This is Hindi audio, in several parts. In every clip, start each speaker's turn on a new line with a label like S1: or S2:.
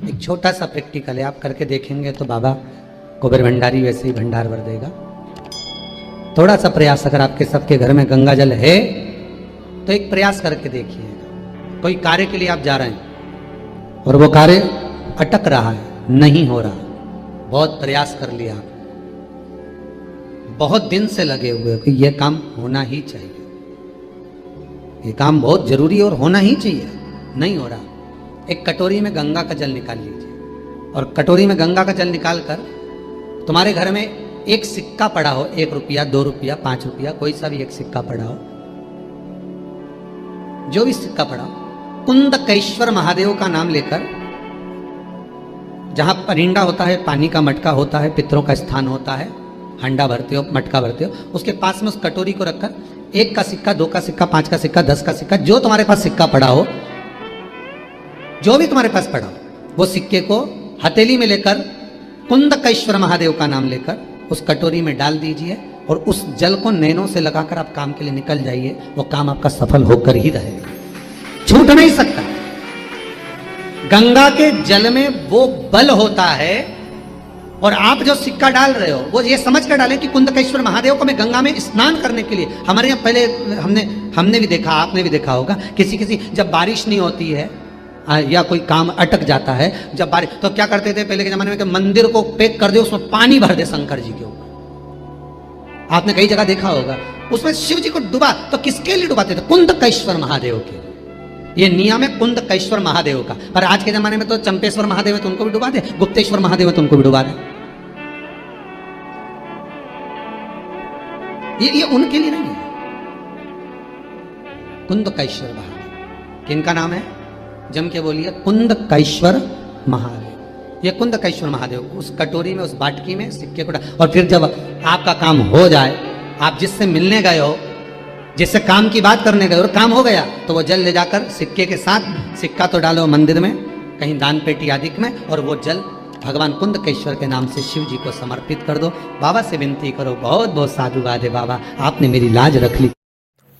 S1: एक छोटा सा प्रैक्टिकल है, आप करके देखेंगे तो बाबा कुबेर भंडारी वैसे ही भंडार भर देगा। थोड़ा सा प्रयास, अगर आपके सबके घर में गंगा जल है तो एक प्रयास करके देखिए। कोई कार्य के लिए आप जा रहे हैं और वो कार्य अटक रहा है, नहीं हो रहा, बहुत प्रयास कर लिया, बहुत दिन से लगे हुए कि यह काम होना ही चाहिए, ये काम बहुत जरूरी और होना ही चाहिए, नहीं हो रहा। एक कटोरी में गंगा का जल निकाल लीजिए और कटोरी में गंगा का जल निकाल कर तुम्हारे घर में एक सिक्का पड़ा हो, 1 रुपया, 2 रुपया, 5 रुपया, कोई सा भी एक सिक्का पड़ा हो, जो भी सिक्का पड़ा हो, कुंदकेश्वर महादेव का नाम लेकर, जहां परिंडा होता है, पानी का मटका होता है, पितरों का स्थान होता है, हंडा भरते हो, मटका भरते हो, उसके पास में उस कटोरी को रखकर 1 का सिक्का, 2 का सिक्का, 5 का सिक्का, 10 का सिक्का, जो तुम्हारे पास सिक्का पड़ा हो, जो भी तुम्हारे पास पड़ा हो, वो सिक्के को हथेली में लेकर कुंदकेश्वर महादेव का नाम लेकर उस कटोरी में डाल दीजिए और उस जल को नैनों से लगाकर आप काम के लिए निकल जाइए। वो काम आपका सफल होकर ही रहेगा, छूट नहीं सकता। गंगा के जल में वो बल होता है और आप जो सिक्का डाल रहे हो वो ये समझ कर डालें कि कुंदकेश्वर महादेव को मैं गंगा में स्नान करने के लिए, हमारे यहाँ पहले हमने भी देखा, आपने भी देखा होगा, किसी जब बारिश नहीं होती है या कोई काम अटक जाता है, जब बारिश, तो क्या करते थे पहले के जमाने में कि मंदिर को पैक कर दे, उसमें पानी भर दे शंकर जी के ऊपर। आपने कई जगह देखा होगा, उसमें शिव जी को डुबा, तो किसके लिए डुबाते थे? कुंदकेश्वर महादेव के लिए। ये नियम है कुंदकेश्वर महादेव का। पर आज के जमाने में तो चंपेश्वर महादेव है तो उनको भी डुबा दे, गुप्तेश्वर महादेव है तो उनको भी डुबा दे। ये उनके लिए नहीं है। कुंदकेश्वर महादेव किनका नाम है? जम के बोलिए, कुंदकेश्वर महादेव। ये कुंदकेश्वर महादेव उस कटोरी में, उस बाटकी में सिक्के को, और फिर जब आपका काम हो जाए, आप जिससे मिलने गए हो, जिससे काम की बात करने गए और काम हो गया, तो वो जल ले जाकर सिक्के के साथ, सिक्का तो डालो मंदिर में, कहीं दान पेटी आदि में, और वो जल भगवान कुंदकेश्वर के नाम से शिव जी को समर्पित कर दो। बाबा से विनती करो, बहुत बहुत साधुवाद है बाबा, आपने मेरी लाज रख ली।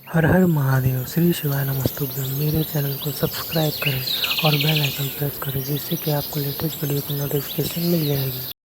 S2: हर हर महादेव, श्री शिवाय नमस्तुभ्यं। मेरे चैनल को सब्सक्राइब करें और बेल आइकन प्रेस करें, जिससे कि आपको लेटेस्ट वीडियो की नोटिफिकेशन मिल जाएगी।